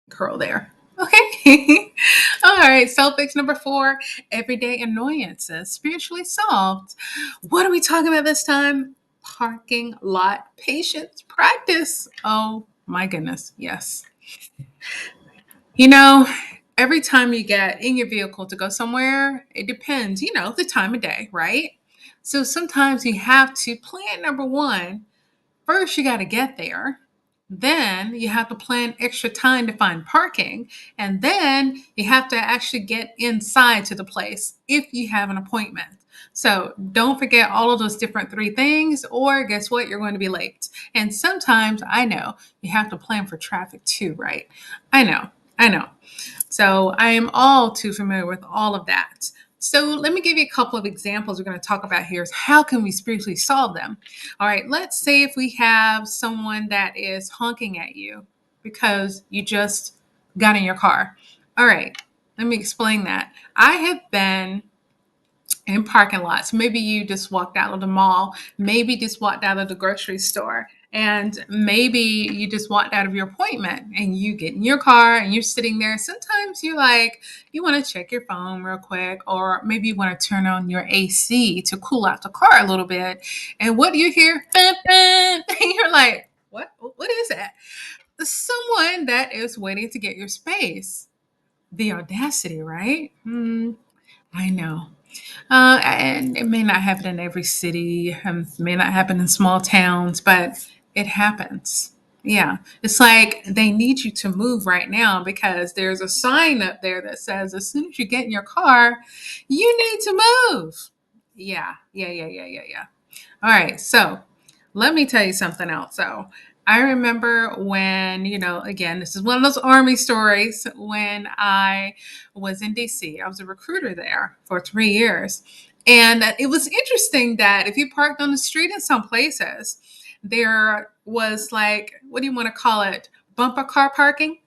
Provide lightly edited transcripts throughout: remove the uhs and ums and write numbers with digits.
curl there. Okay. All right. Self fix number four, everyday annoyances spiritually solved. What are we talking about this time? Parking lot patience practice. Oh my goodness. Yes. You know, every time you get in your vehicle to go somewhere, it depends, the time of day, right? So sometimes you have to plan number one. First, you got to get there. Then you have to plan extra time to find parking. And then you have to actually get inside to the place if you have an appointment. So don't forget all of those different three things, or guess what? You're going to be late. And sometimes I know you have to plan for traffic too, right? I know. I know. So I am all too familiar with all of that. So let me give you a couple of examples we're going to talk about here is how can we spiritually solve them? All right, let's say if we have someone that is honking at you because you just got in your car. All right, let me explain that. I have been in parking lots. Maybe you just walked out of the mall, maybe just walked out of the grocery store, and maybe you just walked out of your appointment and you get in your car and you're sitting there. Sometimes you like, you want to check your phone real quick, or maybe you want to turn on your AC to cool out the car a little bit. And what do you hear? Bam, bam. And you're like, what is that? Someone that is waiting to get your space. The audacity, right? I know. And it may not happen in every city, may not happen in small towns, but it happens. Yeah. It's like they need you to move right now because there's a sign up there that says as soon as you get in your car, you need to move. Yeah. Yeah. Yeah. Yeah. Yeah. Yeah. All right. So let me tell you something else. So I remember when, again, this is one of those army stories when I was in DC. I was a recruiter there for 3 years. And it was interesting that if you parked on the street in some places, there was like, what do you want to call it? Bumper car parking.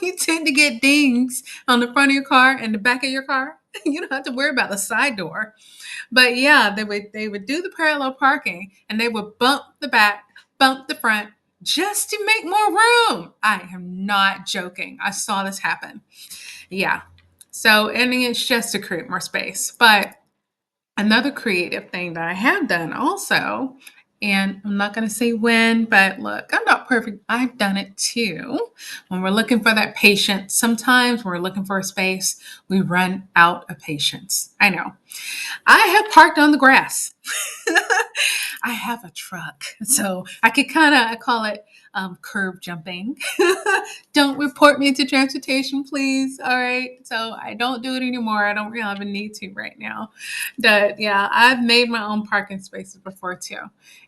You tend to get dings on the front of your car and the back of your car. You don't have to worry about the side door. But yeah, they would do the parallel parking and they would bump the back, bump the front just to make more room. I am not joking. I saw this happen. Yeah. So, and it's just to create more space. But another creative thing that I have done also, and I'm not going to say when, but look, I'm not perfect. I've done it too. When we're looking for that patience, sometimes when we're looking for a space, we run out of patience. I know. I have parked on the grass. I have a truck, so I could kind of I call it curb jumping. Don't report me to transportation, please. All right, so I don't do it anymore. I don't really have a need to right now. But yeah, I've made my own parking spaces before too.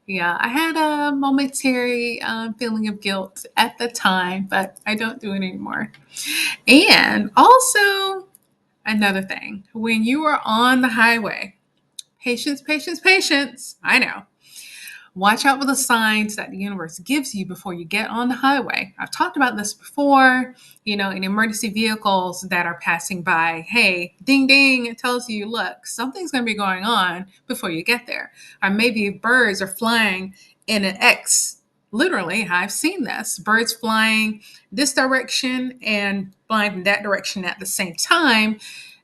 Yeah, I had a momentary feeling of guilt at the time, but I don't do it anymore. And also another thing, when you are on the highway, patience, patience, patience. I know. Watch out for the signs that the universe gives you before you get on the highway. I've talked about this before, in emergency vehicles that are passing by. Hey, ding, ding, it tells you, look, something's going to be going on before you get there. Or maybe birds are flying in an X. Literally, I've seen this birds flying this direction and flying in that direction at the same time.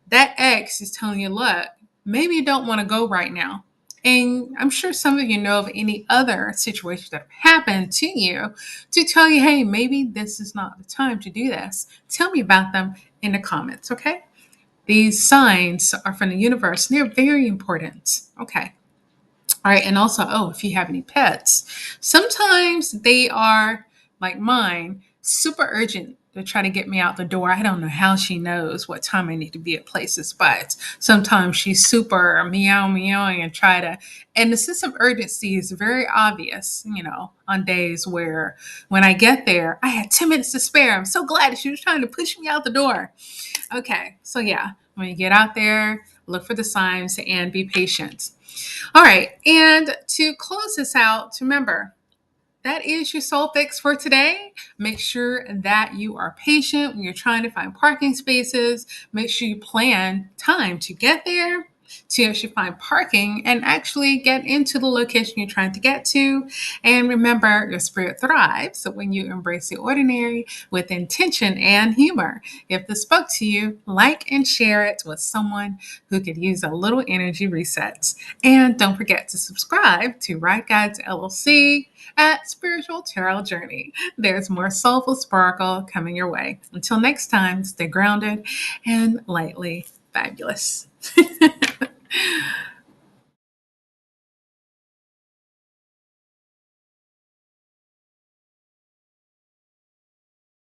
That X is telling you, look, maybe you don't want to go right now. And I'm sure some of you know of any other situations that have happened to you to tell you, hey, maybe this is not the time to do this. Tell me about them in the comments, okay? These signs are from the universe and they're very important. Okay. All right. And also, if you have any pets, sometimes they are like mine, super urgent. They're trying to get me out the door. I don't know how she knows what time I need to be at places, but sometimes she's super meow meowing and and the sense of urgency is very obvious, on days where when I get there, I had 10 minutes to spare. I'm so glad that she was trying to push me out the door. Okay. So yeah, when you get out there, look for the signs and be patient. All right. And to close this out, remember, that is your soul fix for today. Make sure that you are patient when you're trying to find parking spaces. Make sure you plan time to get there. to actually find parking and actually get into the location you're trying to get to. And remember, your spirit thrives when you embrace the ordinary with intention and humor. If this spoke to you, like and share it with someone who could use a little energy resets. And don't forget to subscribe to Wright Guides LLC at Spiritual Tarot Journey. There's more soulful sparkle coming your way. Until next time, stay grounded and lightly fabulous.